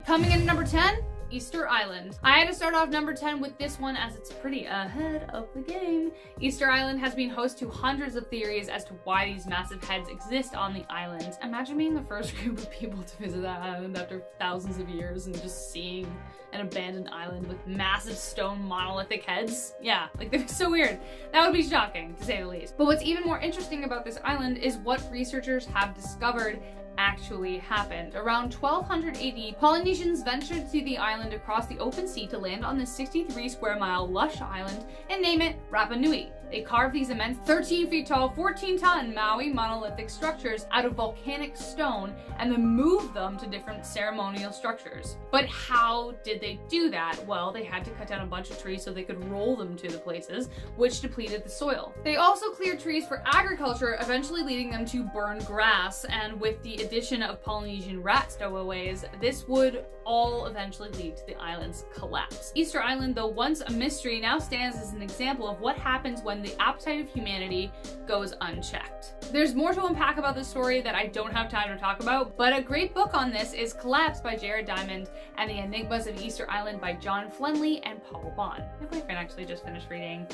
Coming in at number 10, Easter Island. I had to start off number 10 with this one as it's pretty ahead of the game. Easter Island has been host to hundreds of theories as to why these massive heads exist on the island. Imagine being the first group of people to visit that island after thousands of years and just seeing an abandoned island with massive stone monolithic heads. Yeah, like they're so weird. That would be shocking, to say the least. But what's even more interesting about this island is what researchers have discovered actually happened. Around 1200 AD, Polynesians ventured to the island across the open sea to land on this 63 square mile lush island and name it Rapa Nui. They carved these immense 13 feet tall, 14-ton Maui monolithic structures out of volcanic stone and then moved them to different ceremonial structures. But how did they do that? Well, they had to cut down a bunch of trees so they could roll them to the places, which depleted the soil. They also cleared trees for agriculture, eventually leading them to burn grass, and with the addition of Polynesian rat stowaways, this would all eventually lead to the island's collapse. Easter Island, though once a mystery, now stands as an example of what happens when the appetite of humanity goes unchecked. There's more to unpack about this story that I don't have time to talk about, but a great book on this is Collapse by Jared Diamond and The Enigmas of Easter Island by John Flenley and Paul Bond. My boyfriend actually just finished reading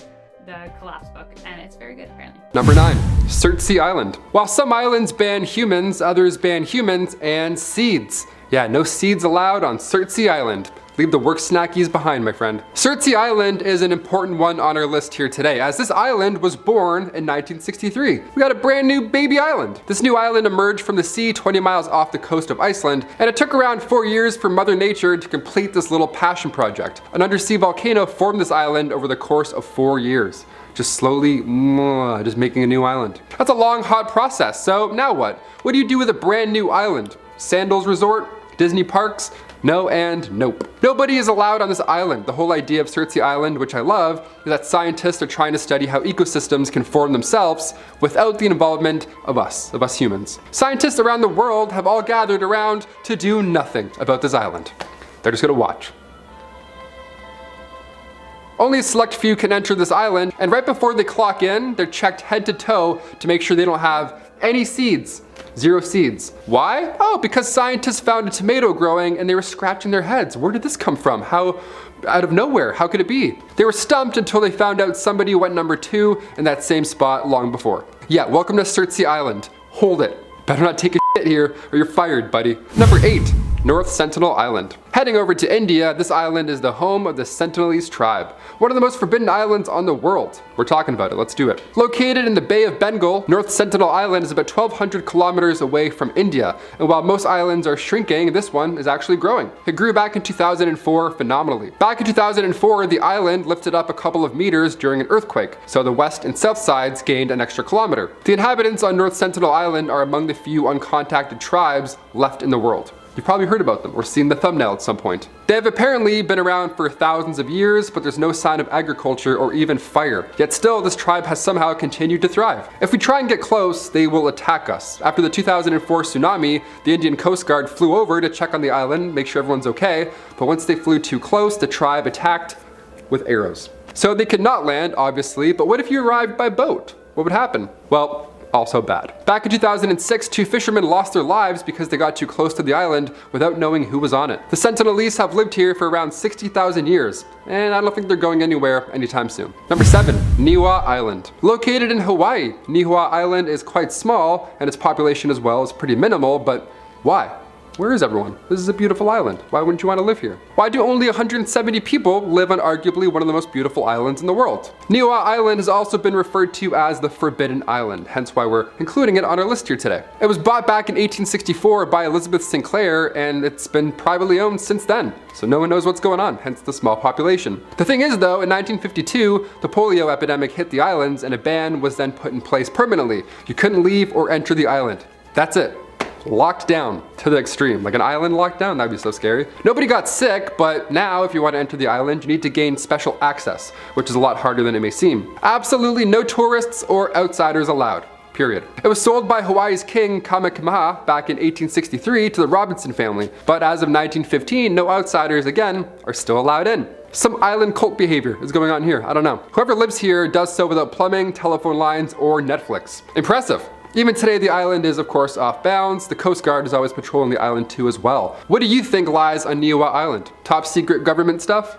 the Collapse book, and it's very good, apparently. Number 9, SURTSEY Island. While some islands ban humans, others ban humans and seeds. Yeah, no seeds allowed on SURTSEY Island. Leave the work snackies behind, my friend. SURTSEY Island is an important one on our list here today, as this island was born in 1963. We got a brand new baby island. This new island emerged from the sea 20 miles off the coast of Iceland, and it took around 4 years for Mother Nature to complete this little passion project. An undersea volcano formed this island over the course of 4 years. Just slowly, just making a new island. That's a long, hot process, so now what? What do you do with a brand new island? Sandals Resort? Disney parks? No and nope. Nobody is allowed on this island. The whole idea of SURTSEY Island, which I love, is that scientists are trying to study how ecosystems can form themselves without the involvement of us humans. Scientists around the world have all gathered around to do nothing about this island. They're just gonna watch. Only a select few can enter this island, and right before they clock in, they're checked head to toe to make sure they don't have any seeds. 0 seeds. Why? Oh, because scientists found a tomato growing and they were scratching their heads. Where did this come from? How, out of nowhere, how could it be? They were stumped until they found out somebody went number 2 in that same spot long before. Yeah, welcome to SURTSEY Island. Hold it. Better not take a shit here or you're fired, buddy. Number 8, North Sentinel Island. Heading over to India, this island is the home of the Sentinelese tribe, one of the most forbidden islands on the world. We're talking about it, let's do it. Located in the Bay of Bengal, North Sentinel Island is about 1,200 kilometers away from India, and while most islands are shrinking, this one is actually growing. It grew back in 2004 phenomenally. Back in 2004, the island lifted up a couple of meters during an earthquake, so the west and south sides gained an extra kilometer. The inhabitants on North Sentinel Island are among the few uncontacted tribes left in the world. You've probably heard about them or seen the thumbnail at some point. They have apparently been around for thousands of years, but there's no sign of agriculture or even fire. Yet still, this tribe has somehow continued to thrive. If we try and get close, they will attack us. After the 2004 tsunami, the Indian Coast Guard flew over to check on the island, make sure everyone's okay, but once they flew too close, the tribe attacked with arrows. So they could not land, obviously, but what if you arrived by boat? What would happen? Well, also bad. Back in 2006, 2 fishermen lost their lives because they got too close to the island without knowing who was on it. The Sentinelese have lived here for around 60,000 years, and I don't think they're going anywhere anytime soon. Number 7, NIIHAU Island. Located in Hawaii, NIIHAU Island is quite small, and its population as well is pretty minimal, but why? Where is everyone? This is a beautiful island. Why wouldn't you want to live here? Why do only 170 people live on arguably one of the most beautiful islands in the world? NIIHAU Island has also been referred to as the Forbidden Island, hence why we're including it on our list here today. It was bought back in 1864 by Elizabeth Sinclair, and it's been privately owned since then. So no one knows what's going on, hence the small population. The thing is though, in 1952, the polio epidemic hit the islands and a ban was then put in place permanently. You couldn't leave or enter the island. That's it. Locked down to the extreme. Like an island lockdown, that'd be so scary. Nobody got sick, but now if you want to enter the island, you need to gain special access, which is a lot harder than it may seem. Absolutely no tourists or outsiders allowed. Period. It was sold by Hawaii's king Kamehameha back in 1863 to the Robinson family, but as of 1915, no outsiders again are still allowed in. Some island cult behavior is going on here, I don't know. Whoever lives here does so without plumbing, telephone lines, or Netflix. Impressive. Even today, the island is of course off bounds. The Coast Guard is always patrolling the island too as well. What do you think lies on NIIHAU Island? Top secret government stuff?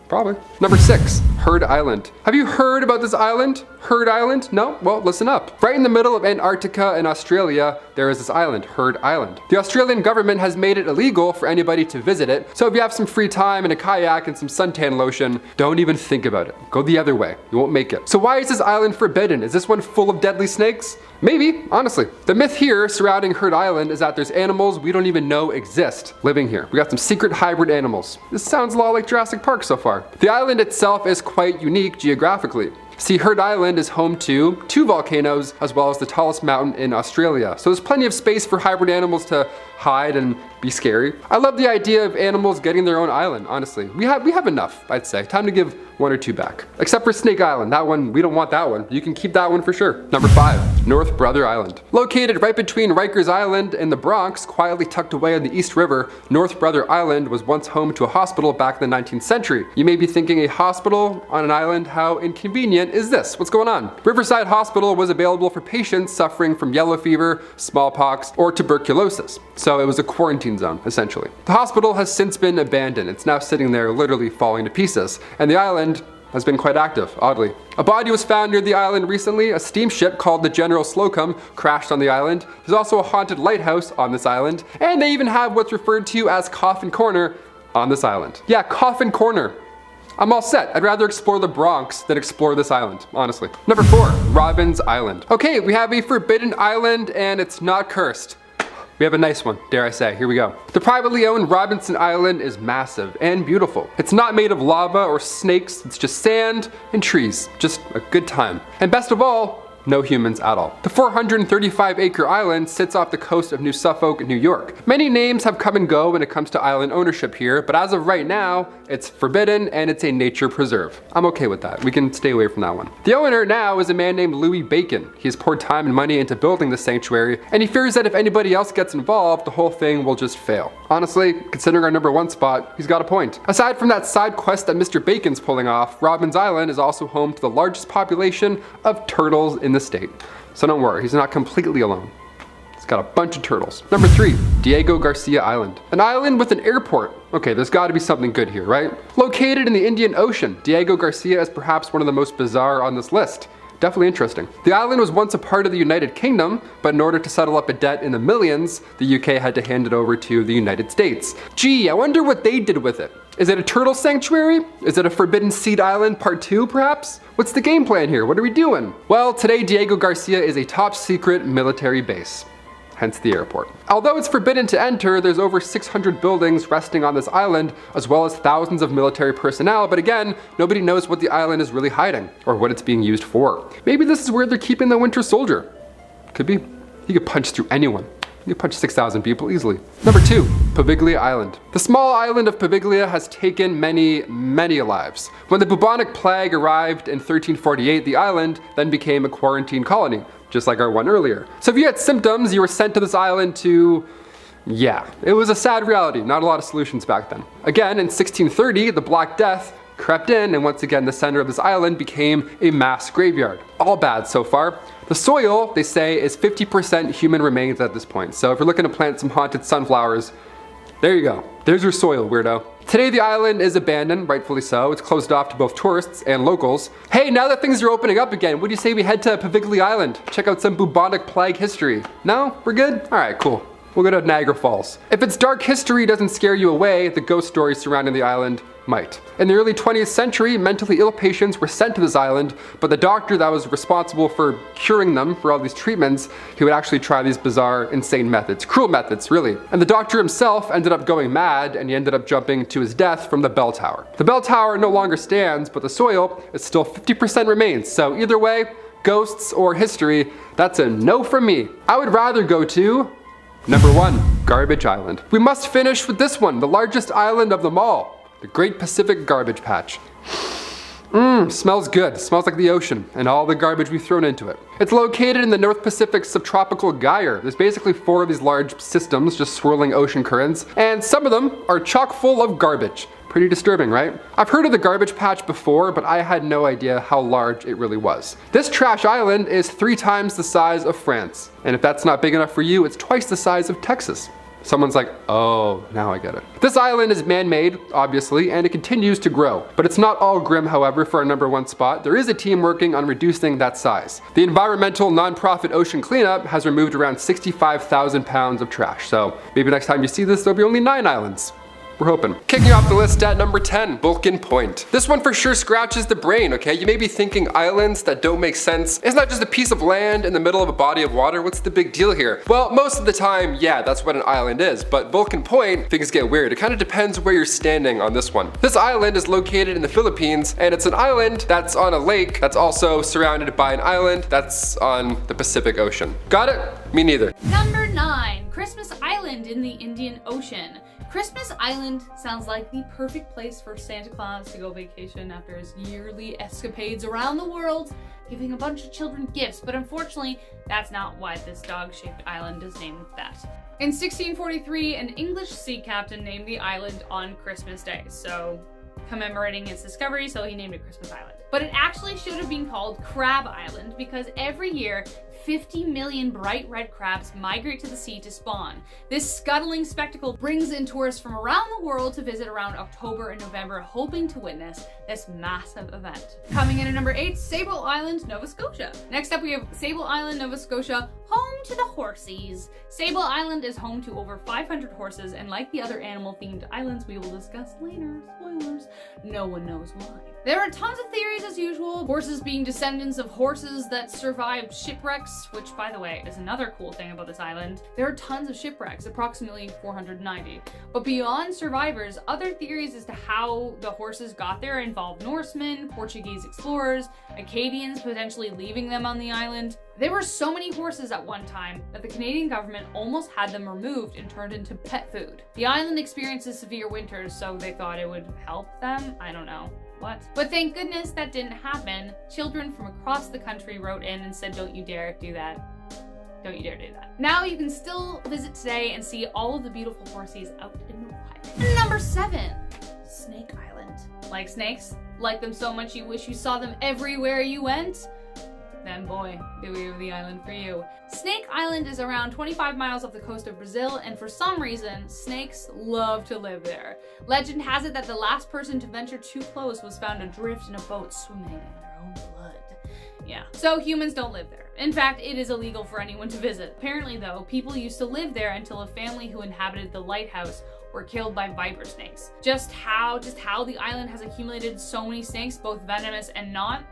Probably. Number 6, HERDE Island. Have you heard about this island? HERDE Island? No? Well, listen up. Right in the middle of Antarctica in Australia, there is this island, HERDE Island. The Australian government has made it illegal for anybody to visit it, so if you have some free time and a kayak and some suntan lotion, don't even think about it. Go the other way. You won't make it. So why is this island forbidden? Is this one full of deadly snakes? Maybe, honestly. The myth here surrounding HERDE Island is that there's animals we don't even know exist living here. We got some secret hybrid animals. This sounds a lot like Jurassic Park so far. The island itself is quite unique geographically. See, HERDE Island is home to 2 volcanoes as well as the tallest mountain in Australia. So there's plenty of space for hybrid animals to hide and be scary. I love the idea of animals getting their own island, honestly. We have enough, I'd say. Time to give 1 or 2 back. Except for Snake Island. That one, we don't want that one. You can keep that one for sure. Number 5, North Brother Island. Located right between Rikers Island and the Bronx, quietly tucked away on the East River, North Brother Island was once home to a hospital back in the 19th century. You may be thinking, a hospital on an island? How inconvenient is this? What's going on? Riverside Hospital was available for patients suffering from yellow fever, smallpox, or tuberculosis. So it was a quarantine zone, essentially. The hospital has since been abandoned. It's now sitting there literally falling to pieces. And the island has been quite active, oddly. A body was found near the island recently. A steamship called the General Slocum crashed on the island. There's also a haunted lighthouse on this island. And they even have what's referred to as Coffin Corner on this island. Yeah, Coffin Corner. I'm all set. I'd rather explore the Bronx than explore this island, honestly. Number 4, Robins Island. Okay, we have a forbidden island and it's not cursed. We have a nice one, dare I say. Here we go. The privately owned Robinson Island is massive and beautiful. It's not made of lava or snakes, it's just sand and trees. Just a good time. And best of all, no humans at all. The 435-acre island sits off the coast of New Suffolk, New York. Many names have come and go when it comes to island ownership here, but as of right now, it's forbidden and it's a nature preserve. I'm okay with that. We can stay away from that one. The owner now is a man named Louis Bacon. He has poured time and money into building the sanctuary, and he fears that if anybody else gets involved, the whole thing will just fail. Honestly, considering our number 1 spot, he's got a point. Aside from that side quest that Mr. Bacon's pulling off, Robins Island is also home to the largest population of turtles in the state. So don't worry, he's not completely alone. He's got a bunch of turtles. Number 3, Diego Garcia Island. An island with an airport. Okay, there's got to be something good here, right? Located in the Indian Ocean, Diego Garcia is perhaps one of the most bizarre on this list. Definitely interesting. The island was once a part of the United Kingdom, but in order to settle up a debt in the millions, the UK had to hand it over to the United States. Gee, I wonder what they did with it. Is it a turtle sanctuary? Is it a Forbidden Seed Island Part 2 perhaps? What's the game plan here? What are we doing? Well, today Diego Garcia is a top secret military base. Hence the airport. Although it's forbidden to enter, there's over 600 buildings resting on this island, as well as thousands of military personnel, but again, nobody knows what the island is really hiding, or what it's being used for. Maybe this is where they're keeping the Winter Soldier. Could be. He could punch through anyone. You punch 6,000 people easily. Number 2, Poveglia Island. The small island of Poveglia has taken many lives. When the bubonic plague arrived in 1348, the island then became a quarantine colony, just like our one earlier. So if you had symptoms, you were sent to this island to... yeah, it was a sad reality. Not a lot of solutions back then. Again, in 1630, the Black Death crept in, and once again the center of this island became a mass graveyard. All bad so far. The soil, they say, is 50% human remains at this point. So if you're looking to plant some haunted sunflowers, there you go. There's your soil, weirdo. Today the island is abandoned, rightfully so. It's closed off to both tourists and locals. Hey, now that things are opening up again, what do you say we head to Poveglia Island? Check out some bubonic plague history. No? We're good? Alright, cool. We'll go to Niagara Falls. If its dark history doesn't scare you away, the ghost stories surrounding the island might. In the early 20th century, mentally ill patients were sent to this island, but the doctor that was responsible for curing them for all these treatments, he would actually try these bizarre, insane methods. Cruel methods, really. And the doctor himself ended up going mad, and he ended up jumping to his death from the bell tower. The bell tower no longer stands, but the soil is still 50% remains. So either way, ghosts or history, that's a no from me. I would rather go to number 1, Garbage Island. We must finish with this one, the largest island of them all. The Great Pacific Garbage Patch. Smells good. Smells like the ocean and all the garbage we've thrown into it. It's located in the North Pacific subtropical gyre. There's basically 4 of these large systems just swirling ocean currents, and some of them are chock full of garbage. Pretty disturbing, right? I've heard of the garbage patch before, but I had no idea how large it really was. This trash island is 3 times the size of France. And if that's not big enough for you, it's twice the size of Texas. Someone's like, oh, now I get it. This island is man-made, obviously, and it continues to grow. But it's not all grim, however, for our #1 spot. There is a team working on reducing that size. The environmental nonprofit Ocean Cleanup has removed around 65,000 pounds of trash. So maybe next time you see this, there'll be only 9 islands. We're hoping. Kicking off the list at number 10, Vulcan Point. This one for sure scratches the brain, okay? You may be thinking islands that don't make sense. It's not just a piece of land in the middle of a body of water. What's the big deal here? Well, most of the time, yeah, that's what an island is. But Vulcan Point, things get weird. It kind of depends where you're standing on this one. This island is located in the Philippines, and it's an island that's on a lake that's also surrounded by an island that's on the Pacific Ocean. Got it? Me neither. Number 9, Christmas Island in the Indian Ocean. Christmas Island sounds like the perfect place for Santa Claus to go vacation after his yearly escapades around the world, giving a bunch of children gifts, but unfortunately, that's not why this dog-shaped island is named that. In 1643, an English sea captain named the island on Christmas Day, so commemorating its discovery, so he named it Christmas Island. But it actually should have been called Crab Island because every year, 50 million bright red crabs migrate to the sea to spawn. This scuttling spectacle brings in tourists from around the world to visit around October and November, hoping to witness this massive event. Coming in at number 8, Sable Island, Nova Scotia. Next up we have Sable Island, Nova Scotia, home to the horsies. Sable Island is home to over 500 horses, and like the other animal-themed islands we will discuss later, spoilers, no one knows why. There are tons of theories as usual, horses being descendants of horses that survived shipwrecks, which by the way is another cool thing about this island. There are tons of shipwrecks, approximately 490. But beyond survivors, other theories as to how the horses got there involve Norsemen, Portuguese explorers, Acadians potentially leaving them on the island. There were so many horses at one time that the Canadian government almost had them removed and turned into pet food. The island experiences severe winters, so they thought it would help them? I don't know. What? But thank goodness that didn't happen. Children from across the country wrote in and said, don't you dare do that. Don't you dare do that. Now you can still visit today and see all of the beautiful horsies out in the wild. Number 7, Snake Island. Like snakes? Like them so much you wish you saw them everywhere you went? Then boy, do we have the island for you. Snake Island is around 25 miles off the coast of Brazil, and for some reason, snakes love to live there. Legend has it that the last person to venture too close was found adrift in a boat swimming in their own blood. Yeah, so humans don't live there. In fact, it is illegal for anyone to visit. Apparently though, people used to live there until a family who inhabited the lighthouse were killed by viper snakes. Just how the island has accumulated so many snakes, both venomous and not,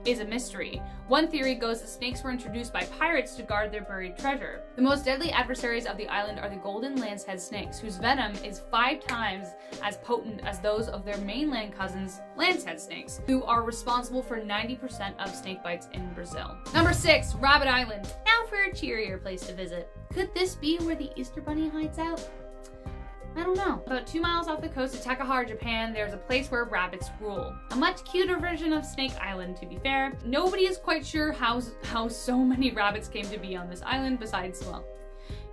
is a mystery. One theory goes that snakes were introduced by pirates to guard their buried treasure. The most deadly adversaries of the island are the golden lancehead snakes, whose venom is 5 times as potent as those of their mainland cousins, lancehead snakes, who are responsible for 90% of snake bites in Brazil. Number 6, Rabbit Island. Now for a cheerier place to visit. Could this be where the Easter Bunny hides out? I don't know. About 2 miles off the coast of Takahara, Japan, there's a place where rabbits rule. A much cuter version of Snake Island, to be fair. Nobody is quite sure how so many rabbits came to be on this island besides, well,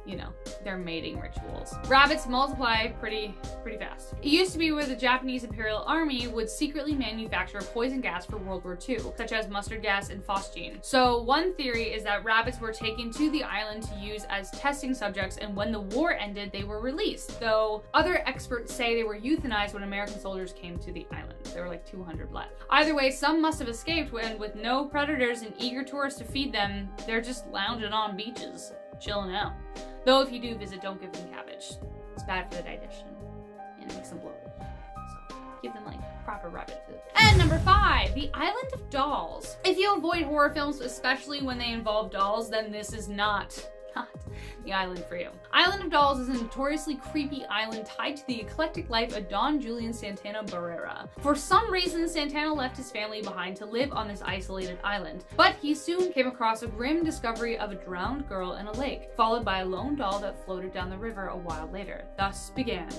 you know, their mating rituals. Rabbits multiply pretty fast. It used to be where the Japanese Imperial Army would secretly manufacture poison gas for World War II, such as mustard gas and phosgene. So one theory is that rabbits were taken to the island to use as testing subjects, and when the war ended, they were released, though other experts say they were euthanized when American soldiers came to the island. There were like 200 left. Either way, some must have escaped when, with no predators and eager tourists to feed them, they're just lounging on beaches, chilling out. Though if you do visit, don't give them cabbage. It's bad for the digestion and it makes them bloated. So give them like proper rabbit food. And number 5, the Island of Dolls. If you avoid horror films, especially when they involve dolls, then this is not the island for you. Island of Dolls is a notoriously creepy island tied to the eclectic life of Don Julian Santana Barrera. For some reason, Santana left his family behind to live on this isolated island, but he soon came across a grim discovery of a drowned girl in a lake, followed by a lone doll that floated down the river a while later. Thus began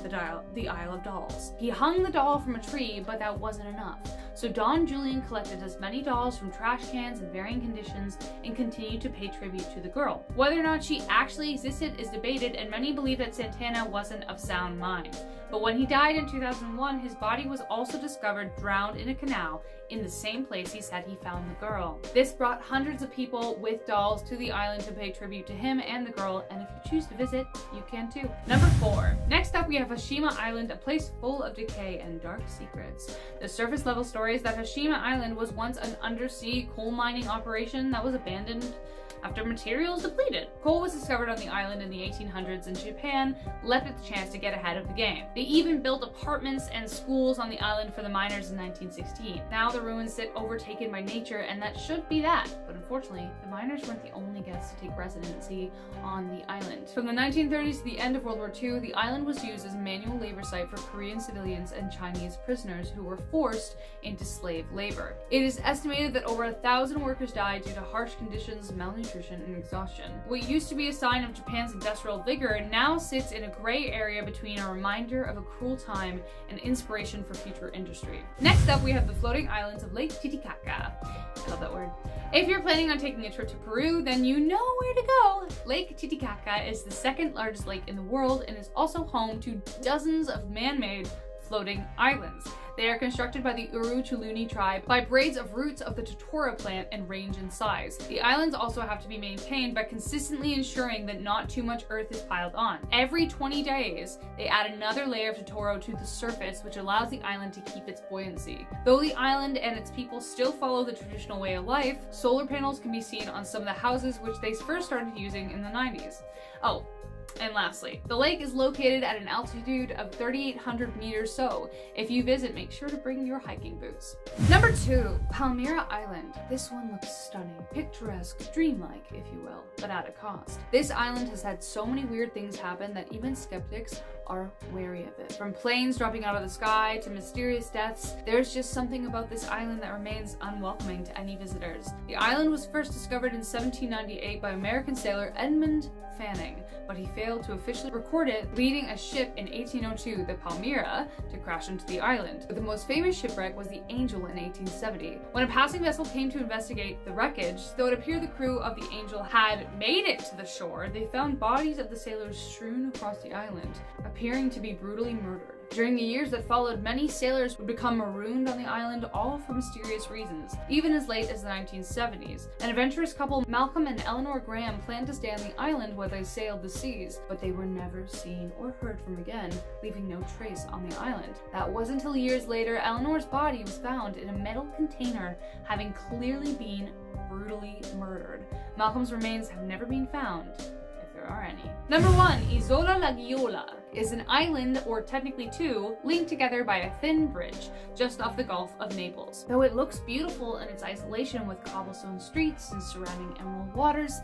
the Isle of Dolls. He hung the doll from a tree, but that wasn't enough. So Don Julian collected as many dolls from trash cans in varying conditions and continued to pay tribute to the girl. Whether or not she actually existed is debated, and many believe that Santana wasn't of sound mind. But when he died in 2001, his body was also discovered drowned in a canal in the same place he said he found the girl. This brought hundreds of people with dolls to the island to pay tribute to him and the girl, and if you choose to visit, you can too. Number 4. Next up we have HASHIMA Island, a place full of decay and dark secrets. The surface level story is that HASHIMA Island was once an undersea coal mining operation that was abandoned after materials depleted. Coal was discovered on the island in the 1800s, and Japan leapt at the chance to get ahead of the game. They even built apartments and schools on the island for the miners in 1916. Now the ruins sit overtaken by nature, and that should be that. But unfortunately, the miners weren't the only guests to take residency on the island. From the 1930s to the end of World War II, the island was used as a manual labor site for Korean civilians and Chinese prisoners who were forced into slave labor. It is estimated that over 1,000 workers died due to harsh conditions, malnutrition, and exhaustion. What used to be a sign of Japan's industrial vigor now sits in a gray area between a reminder of a cruel time and inspiration for future industry. Next up, we have the floating islands of Lake Titicaca. I love that word. If you're planning on taking a trip to Peru, then you know where to go. Lake Titicaca is the second largest lake in the world and is also home to dozens of man-made floating islands. They are constructed by the Uruchuluni tribe by braids of roots of the totora plant and range in size. The islands also have to be maintained by consistently ensuring that not too much earth is piled on. Every 20 days, they add another layer of totoro to the surface, which allows the island to keep its buoyancy. Though the island and its people still follow the traditional way of life, solar panels can be seen on some of the houses which they first started using in the 90s. Oh, and lastly, the lake is located at an altitude of 3,800 meters, so if you visit, make sure to bring your hiking boots. Number 2, PALMYRA Island. This one looks stunning, picturesque, dreamlike, if you will, but at a cost. This island has had so many weird things happen that even skeptics are wary of it. From planes dropping out of the sky to mysterious deaths, there's just something about this island that remains unwelcoming to any visitors. The island was first discovered in 1798 by American sailor Edmund Fanning, but he failed to officially record it, leading a ship in 1802, the PALMYRA, to crash into the island. But the most famous shipwreck was the Angel in 1870. When a passing vessel came to investigate the wreckage, though it appeared the crew of the Angel had made it to the shore, they found bodies of the sailors strewn across the island, appearing to be brutally murdered. During the years that followed, many sailors would become marooned on the island, all for mysterious reasons. Even as late as the 1970s, an adventurous couple, Malcolm and Eleanor Graham, planned to stay on the island while they sailed the seas, but they were never seen or heard from again, leaving no trace on the island. That wasn't until years later, Eleanor's body was found in a metal container, having clearly been brutally murdered. Malcolm's remains have never been found, if there are any. Number 1, Isola la GAIOLA is an island, or technically two, linked together by a thin bridge just off the Gulf of Naples. Though it looks beautiful in its isolation with cobblestone streets and surrounding emerald waters,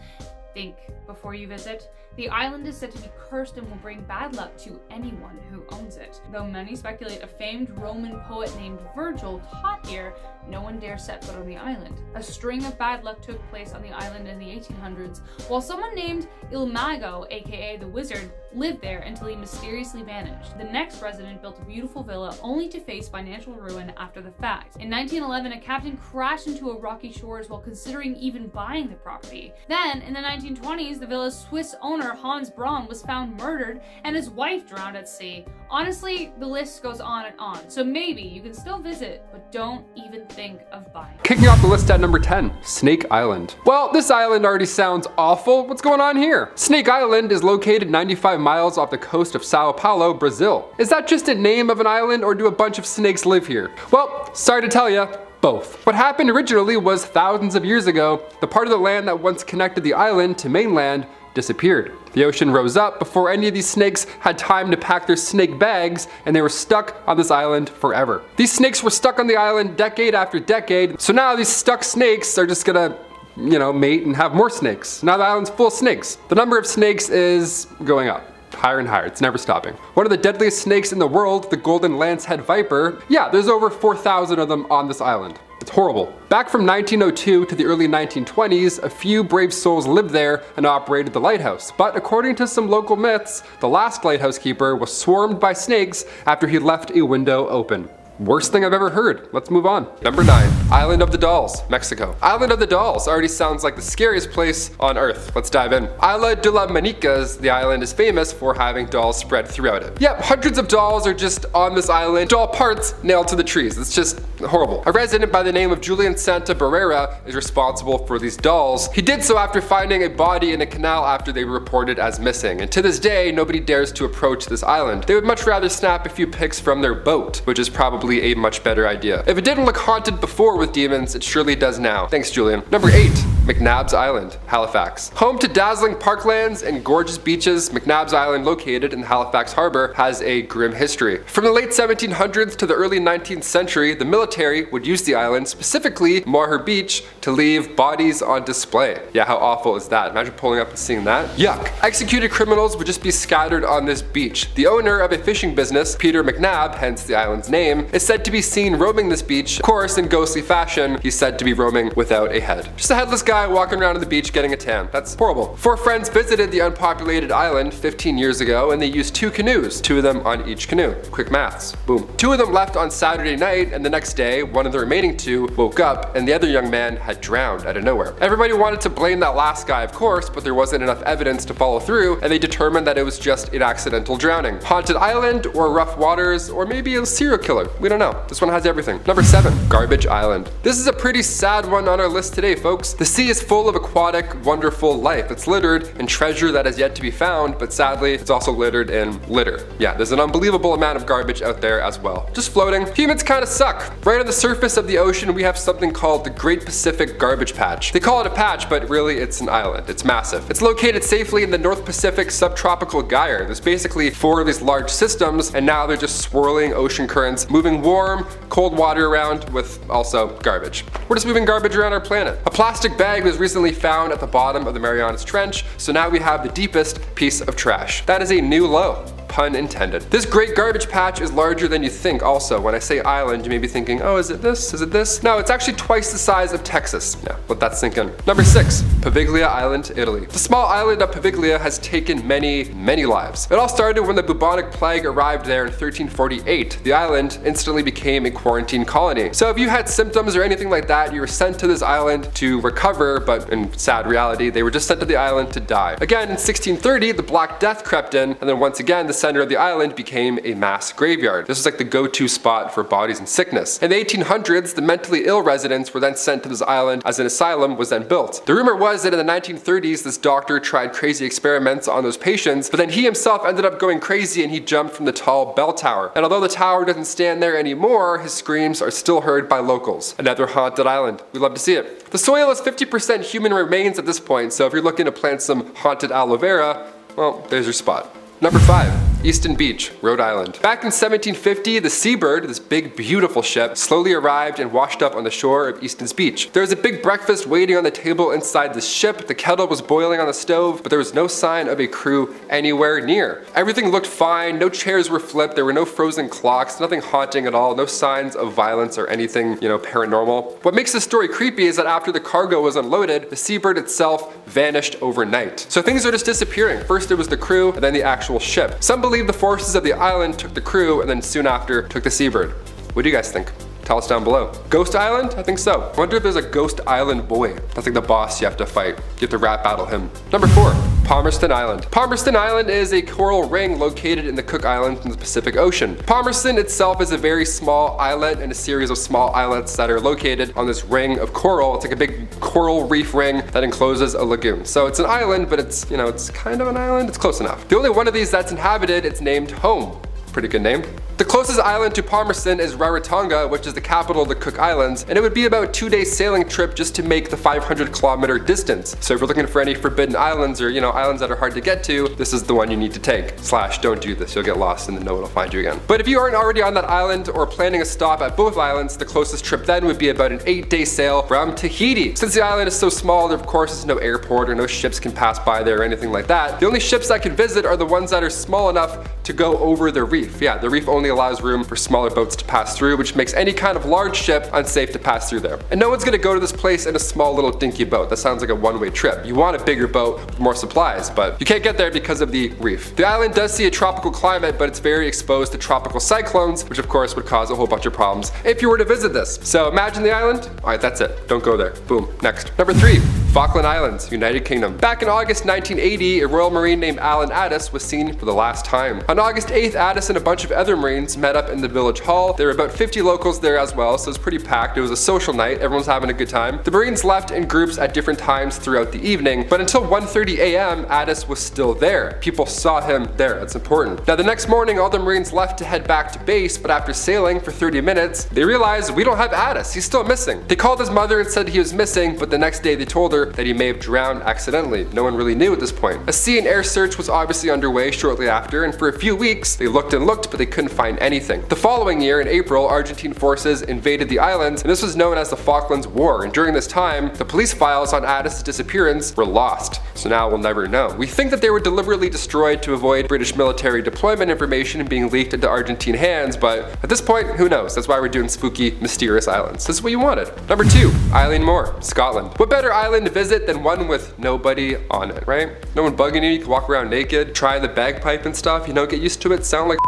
think before you visit. The island is said to be cursed and will bring bad luck to anyone who owns it. Though many speculate a famed Roman poet named Virgil taught here, no one dare set foot on the island. A string of bad luck took place on the island in the 1800s, while someone named Il Mago, aka the Wizard, lived there until he mysteriously vanished. The next resident built a beautiful villa only to face financial ruin after the fact. In 1911, a captain crashed into a rocky shores while considering even buying the property. Then, in the 1920s, the villa's Swiss owner Hans Braun was found murdered and his wife drowned at sea. Honestly, the list goes on and on, so maybe you can still visit, but don't even think of buying. Kicking off the list at number 10, Snake Island. Well, this island already sounds awful. What's going on here? Snake Island is located 95 miles off the coast of Sao Paulo, Brazil. Is that just a name of an island, or do a bunch of snakes live here? Well, sorry to tell you, both. What happened originally was thousands of years ago, the part of the land that once connected the island to mainland disappeared. The ocean rose up before any of these snakes had time to pack their snake bags, and they were stuck on this island forever. These snakes were stuck on the island decade after decade, so now these stuck snakes are just gonna mate and have more snakes. Now the island's full of snakes. The number of snakes is going up. Higher and higher, it's never stopping. One of the deadliest snakes in the world, the golden lancehead viper, yeah, there's over 4,000 of them on this island. It's horrible. Back from 1902 to the early 1920s, a few brave souls lived there and operated the lighthouse. But according to some local myths, the last lighthouse keeper was swarmed by snakes after he left a window open. Worst thing I've ever heard. Let's move on. Number 9, Island of the Dolls, Mexico. Island of the Dolls already sounds like the scariest place on earth. Let's dive in. Isla de las Manicas, the island is famous for having dolls spread throughout it. Yep, hundreds of dolls are just on this island, doll parts nailed to the trees. It's just horrible. A resident by the name of Julian Santa Barrera is responsible for these dolls. He did so after finding a body in a canal after they were reported as missing. And to this day, nobody dares to approach this island. They would much rather snap a few pics from their boat, which is probably a much better idea. If it didn't look haunted before with demons, it surely does now. Thanks, Julian. Number 8, McNabbs Island, Halifax. Home to dazzling parklands and gorgeous beaches, McNabbs Island, located in Halifax Harbor, has a grim history. From the late 1700s to the early 19th century, the military would use the island, specifically Moher Beach, to leave bodies on display. Yeah, how awful is that? Imagine pulling up and seeing that. Yuck. Executed criminals would just be scattered on this beach. The owner of a fishing business, Peter McNabb, hence the island's name, is said to be seen roaming this beach. Of course, in ghostly fashion, he's said to be roaming without a head. Just a headless guy walking around on the beach getting a tan. That's horrible. 4 friends visited the unpopulated island 15 years ago, and they used 2 canoes, 2 of them on each canoe. Quick maths. Boom. 2 of them left on Saturday night, and the next day, one of the remaining 2 woke up, and the other young man had drowned out of nowhere. Everybody wanted to blame that last guy, of course, but there wasn't enough evidence to follow through, and they determined that it was just an accidental drowning. Haunted island, or rough waters, or maybe a serial killer. We don't know. This one has everything. Number 7, Garbage Island. This is a pretty sad one on our list today, folks. The sea is full of aquatic, wonderful life. It's littered in treasure that has yet to be found, but sadly, it's also littered in litter. Yeah, there's an unbelievable amount of garbage out there as well. Just floating. Humans kind of suck. Right on the surface of the ocean, we have something called the Great Pacific Garbage Patch. They call it a patch, but really it's an island. It's massive. It's located safely in the North Pacific subtropical gyre. There's basically 4 of these large systems, and now they're just swirling ocean currents, moving warm, cold water around with also garbage. We're just moving garbage around our planet. A plastic bag was recently found at the bottom of the Marianas Trench, so now we have the deepest piece of trash. That is a new low. Pun intended. This great garbage patch is larger than you think also. When I say island, you may be thinking, oh, is it this? Is it this? No, it's actually twice the size of Texas. Yeah, let that sink in. Number 6, Poveglia Island, Italy. The small island of Poveglia has taken many, many lives. It all started when the bubonic plague arrived there in 1348. The island instantly became a quarantine colony. So if you had symptoms or anything like that, you were sent to this island to recover, but in sad reality, they were just sent to the island to die. Again, in 1630, the Black Death crept in, and then once again, the center of the island became a mass graveyard. This was like the go-to spot for bodies in sickness. In the 1800s, the mentally ill residents were then sent to this island as an asylum was then built. The rumor was that in the 1930s, this doctor tried crazy experiments on those patients, but then he himself ended up going crazy and he jumped from the tall bell tower. And although the tower doesn't stand there anymore, his screams are still heard by locals. Another haunted island. We'd love to see it. The soil is 50% human remains at this point, so if you're looking to plant some haunted aloe vera, well, there's your spot. Number 5, Easton Beach, Rhode Island. Back in 1750, the Seabird, this big beautiful ship, slowly arrived and washed up on the shore of Easton's Beach. There was a big breakfast waiting on the table inside the ship, the kettle was boiling on the stove, but there was no sign of a crew anywhere near. Everything looked fine, no chairs were flipped, there were no frozen clocks, nothing haunting at all, no signs of violence or anything, paranormal. What makes this story creepy is that after the cargo was unloaded, the Seabird itself vanished overnight. So things are just disappearing. First it was the crew, and then the actual ship. Some believe the forces of the island took the crew and then soon after took the Seabird. What do you guys think? Tell us down below. Ghost Island? I think so. I wonder if there's a Ghost Island boy. That's like the boss you have to fight. You have to rap battle him. Number 4, Palmerston Island. Palmerston Island is a coral ring located in the Cook Islands in the Pacific Ocean. Palmerston itself is a very small islet and a series of small islets that are located on this ring of coral. It's like a big coral reef ring that encloses a lagoon. So it's an island, but it's kind of an island. It's close enough. The only one of these that's inhabited, it's named Home. Pretty good name. The closest island to Palmerston is Rarotonga, which is the capital of the Cook Islands, and it would be about a 2-day sailing trip just to make the 500-kilometer distance. So if you're looking for any forbidden islands or, islands that are hard to get to, this is the one you need to take. / don't do this, you'll get lost and then no one will find you again. But if you aren't already on that island or planning a stop at both islands, the closest trip then would be about an 8-day sail from Tahiti. Since the island is so small, there of course is no airport or no ships can pass by there or anything like that. The only ships that can visit are the ones that are small enough to go over the reef. Yeah, the reef only allows room for smaller boats to pass through, which makes any kind of large ship unsafe to pass through there. And no one's gonna go to this place in a small little dinky boat. That sounds like a one-way trip. You want a bigger boat with more supplies, but you can't get there because of the reef. The island does see a tropical climate, but it's very exposed to tropical cyclones, which of course would cause a whole bunch of problems if you were to visit this. So imagine the island. Alright, that's it. Don't go there. Boom. Next. Number 3. Falkland Islands, United Kingdom. Back in August 1980, a Royal Marine named Alan Addis was seen for the last time. On August 8th, Addis and a bunch of other Marines met up in the village hall. There were about 50 locals there as well, so it was pretty packed. It was a social night. Everyone was having a good time. The Marines left in groups at different times throughout the evening, but until 1:30 a.m., Addis was still there. People saw him there. That's important. Now, the next morning, all the Marines left to head back to base, but after sailing for 30 minutes, they realized we don't have Addis. He's still missing. They called his mother and said he was missing, but the next day they told her that he may have drowned accidentally. No one really knew at this point. A sea and air search was obviously underway shortly after, and for a few weeks they looked and looked, but they couldn't find anything. The following year, in April, Argentine forces invaded the islands, and this was known as the Falklands War. And during this time, the police files on Addis' disappearance were lost. So now we'll never know. We think that they were deliberately destroyed to avoid British military deployment information being leaked into Argentine hands, but at this point, who knows? That's why we're doing spooky, mysterious islands. This is what you wanted. Number 2, Eilean Mor, Scotland. What better island to visit than one with nobody on it, right? No one bugging you, you can walk around naked, try the bagpipe and stuff, get used to it, sound like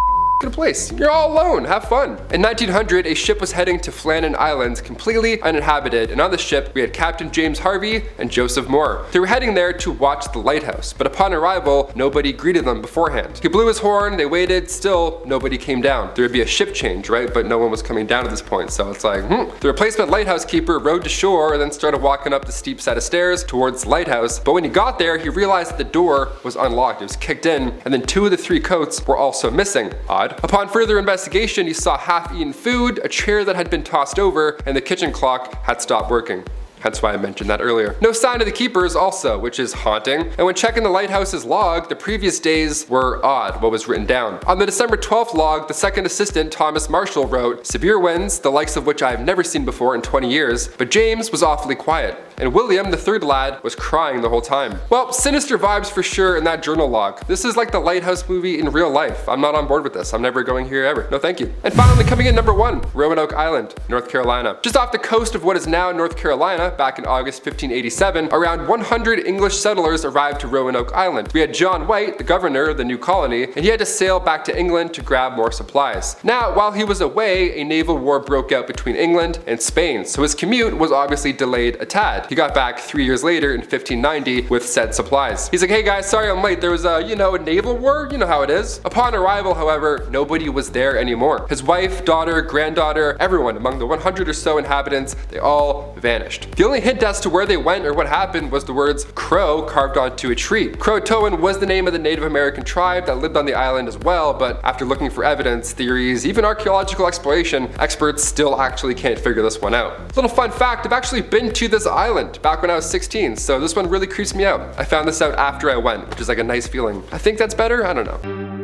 a place. You're all alone, have fun. In 1900, a ship was heading to Flannan Islands, completely uninhabited, and on the ship we had Captain James Harvey and Joseph Moore. They were heading there to watch the lighthouse, but upon arrival, nobody greeted them beforehand. He blew his horn, they waited, still nobody came down. There would be a ship change, right? But no one was coming down at this point, so it's like, The replacement lighthouse keeper rowed to shore and then started walking up the steep set of stairs towards the lighthouse, but when he got there, he realized that the door was unlocked. It was kicked in, and then 2 of the 3 coats were also missing. Odd. Upon further investigation, he saw half-eaten food, a chair that had been tossed over, and the kitchen clock had stopped working. Hence why I mentioned that earlier. No sign of the keepers also, which is haunting. And when checking the lighthouse's log, the previous days were odd, what was written down. On the December 12th log, the second assistant, Thomas Marshall, wrote, "Severe winds, the likes of which I have never seen before in 20 years, but James was awfully quiet. And William, the 3rd lad, was crying the whole time." Well, sinister vibes for sure in that journal log. This is like the lighthouse movie in real life. I'm not on board with this. I'm never going here ever. No thank you. And finally, coming in number 1, Roanoke Island, North Carolina. Just off the coast of what is now North Carolina, back in August 1587, around 100 English settlers arrived to Roanoke Island. We had John White, the governor of the new colony, and he had to sail back to England to grab more supplies. Now, while he was away, a naval war broke out between England and Spain, so his commute was obviously delayed a tad. He got back 3 years later in 1590 with said supplies. He's like, "Hey guys, sorry I'm late. There was a naval war, you know how it is." Upon arrival, however, nobody was there anymore. His wife, daughter, granddaughter, everyone among the 100 or so inhabitants, they all vanished. The only hint as to where they went or what happened was the words Crow carved onto a tree. Croatoan was the name of the Native American tribe that lived on the island as well, but after looking for evidence, theories, even archaeological exploration, experts still actually can't figure this one out. Little fun fact, I've actually been to this island back when I was 16, so this one really creeps me out. I found this out after I went, which is like a nice feeling. I think that's better, I don't know.